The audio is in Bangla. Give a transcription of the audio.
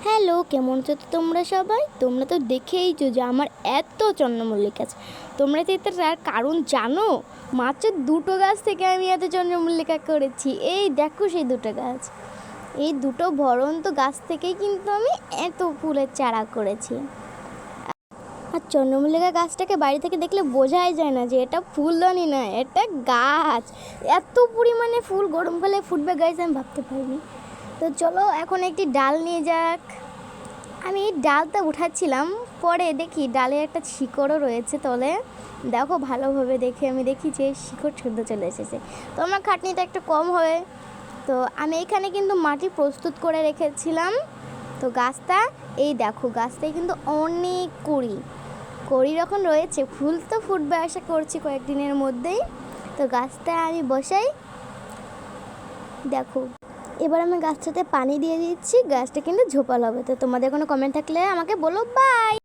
হ্যালো, কেমন আছো তো তোমরা সবাই? তোমরা তো দেখেইছো যে আমার এত চন্দ্রমল্লিকা আছে। তোমরা তো এটার কারণ জানো? মাত্র দুটো গাছ থেকে আমি এত চন্দ্রমল্লিকা করেছি। এই দেখো সেই দুটো গাছ, এই দুটো ভরন্ত গাছ থেকেই কিন্তু আমি এত ফুলের চারা করেছি। আর চন্দ্রমল্লিকা গাছটাকে বাড়ি থেকে দেখলে বোঝাই যায় না যে এটা ফুলদানি না, এটা গাছ। এত পরিমাণে ফুল গরমকালে ফুটবে গাছ আমি ভাবতে পারিনি। তো চলো এখন একটি ডাল নিয়ে যাক। আমি এই ডালটা উঠাচ্ছিলাম, পরে দেখি ডালে একটা শিকড়ও রয়েছে তলে। দেখো ভালোভাবে দেখে আমি দেখি যে শিকড় ছুঁড়তে চলে এসেছে। তো আমার খাটনিটা একটু কম হবে। তো আমি এখানে কিন্তু মাটি প্রস্তুত করে রেখেছিলাম। তো গাছটা এই দেখো, গাছটায় কিন্তু অনেক কড়ি যখন রয়েছে, ফুল তো ফুটবে আশা করছি কয়েকদিনের মধ্যেই। তো গাছটা আমি বসাই, দেখো এবার আমি গাছটাতে পানি দিয়ে দিচ্ছি। গাছটা কিন্তু ঝোপাল হবে। তো তোমাদের কোনো কমেন্ট থাকলে আমাকে বলো। বাই।